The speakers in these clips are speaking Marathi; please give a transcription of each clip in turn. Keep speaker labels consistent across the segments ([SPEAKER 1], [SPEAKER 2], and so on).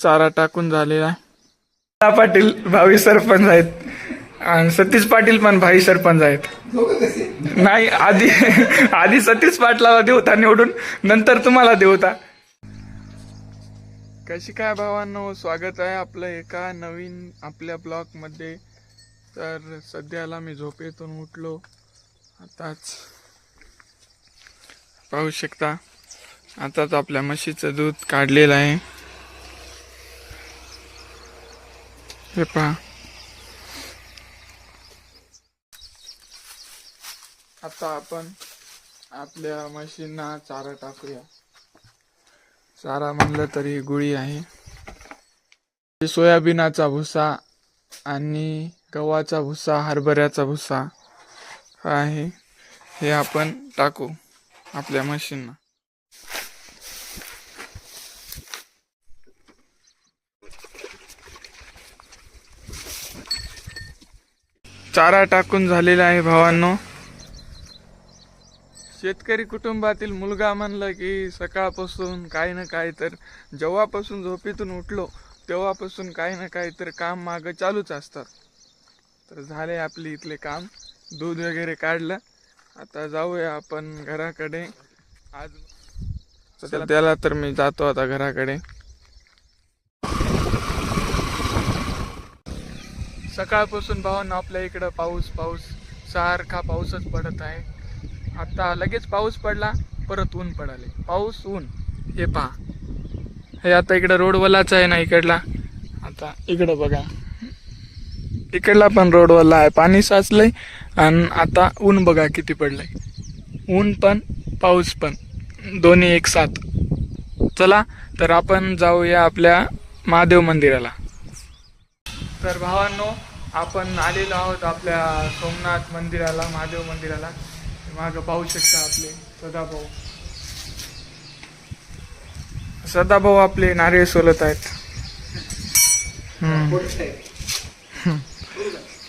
[SPEAKER 1] चारा टाकून झालेला आहे. पाटील भावी सरपंच आहेत आणि सतीश पाटील पण भावी सरपंच आहेत. नाही, आधी सतीश पाटलाला देवता निवडून, नंतर तुम्हाला देवता. कशी काय भावांनो, स्वागत आहे आपलं एका नवीन आपल्या ब्लॉग मध्ये. तर सध्याला मी झोपेतून उठलो आताच, पाहू शकता. आताच आपल्या म्हशीचं दूध काढलेलं आहे. हे पहा, आता आपण आपल्या म्हशींना चारा टाकूया. चारा म्हणलं तरी गुळी आहे. सोयाबीनाचा भुसा आणि गव्हाचा भुसा, हरभऱ्याचा भुसा आहे. हे आपण टाकू आपल्या म्हशींना. चारा टाकून झालेला आहे भावांनो. शेतकरी कुटुंबातील मुलगा म्हणलं की सकाळपासून काही ना काही तर, जेव्हापासून झोपेतून उठलो तेव्हापासून काही ना काही तर काम मागं चालूच असतात. तर झाले आपले इथले काम, दूध वगैरे काढलं. आता जाऊया आपण घराकडे. आज त्याला तर मी जातो आता घराकडे. सकाळपासून भावांनो आपल्या इकडं पाऊस सारखा पाऊसच पडत आहे. आता लगेच पाऊस पडला, परत ऊन पडाले, पाऊस ऊन. हे पहा, हे आता इकडं रोड वलाच आहे ना इकडला. आता इकडं बघा, इकडला पण रोड वला आहे, पाणी साचलंय. आणि आता ऊन बघा किती पडलंय. ऊन पण पाऊस पण दोन्ही एक साथ. चला तर आपण जाऊया आपल्या महादेव मंदिराला. तर भावांनो, आपण आलेलो आहोत आपल्या सोमनाथ मंदिराला, महादेव मंदिराला. मागं पाहू शकता आपले सदाभाऊ आपले नारळ सोलत आहेत.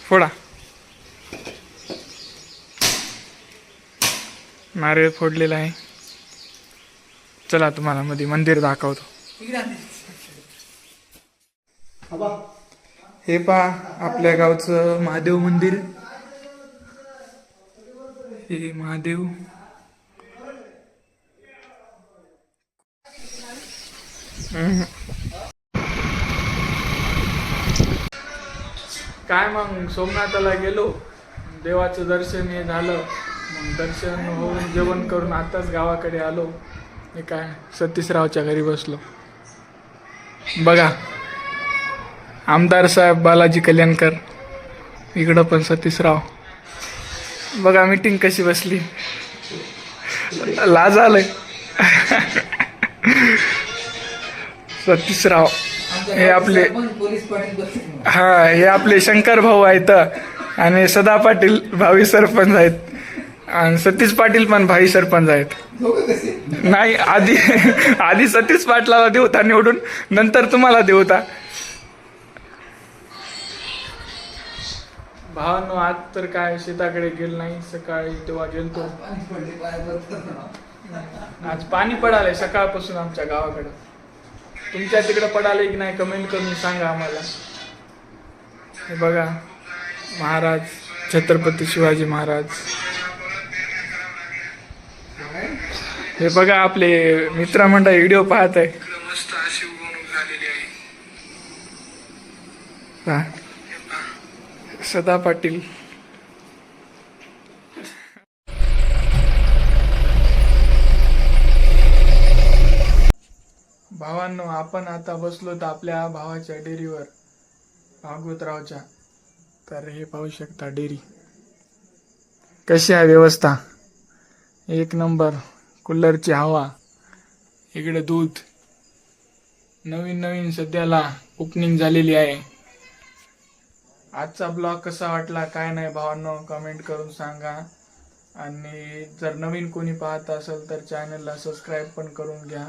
[SPEAKER 1] फोडा, नारळ फोडलेला आहे. चला तुम्हाला मध्ये मंदिर दाखवतो. हे पहा आपल्या गावचं महादेव मंदिर. हे महादेव. काय मग सोमनाथाला गेलो, देवाचं दर्शन हे झालं. मग दर्शन होऊन जेवण करून आताच गावाकडे आलो. हे काय सतीशरावच्या घरी बसलो. बघा, आमदार साहेब बालाजी कल्याणकर, इकडं पण सतीशराव. बघा मीटिंग कशी बसली, लाज आलंय. सतीशराव हे आपले, हे आपले शंकर भाऊ आहेत. आणि सदा पाटील भावी सरपंच आहेत. आणि सतीश पाटील पण भावी सरपंच आहेत. नाही, आधी सतीश पाटलाला देवता निवडून, नंतर तुम्हाला देवता. भावांनो, आज तर काय शेताकडे गेलो नाही. सकाळी तेव्हा गेलतो. आज पाणी पडालंय सकाळपासून आमच्या गावाकडे. तुमच्या तिकडे पडाले की नाही कमेंट करून सांगा आम्हाला. हे बघा महाराज, छत्रपती शिवाजी महाराज. हे बघा आपले मित्रमंडळ व्हिडिओ पाहत आहे. मस्त अशी उगवणूक झालेली आहे. सदा पाटील. भावांनो, आपण आता बसलो तर आपल्या भावाच्या डेअरीवर, भागवतरावच्या. तर हे पाहू शकता डेअरी कशी आहे व्यवस्था. एक नंबर, कूलरची हवा, इकडे दूध. नवीन सध्याला ओपनिंग झालेली आहे. आजचा ब्लॉग कसा वाटला काय नाही भावांनो, कमेंट करून सांगा. आणि जर नवीन कोणी पाहत असेल तर चॅनलला सबस्क्राईब पण करून घ्या.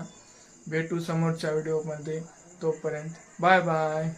[SPEAKER 1] भेटू समोरच्या व्हिडिओमध्ये. तोपर्यंत बाय बाय.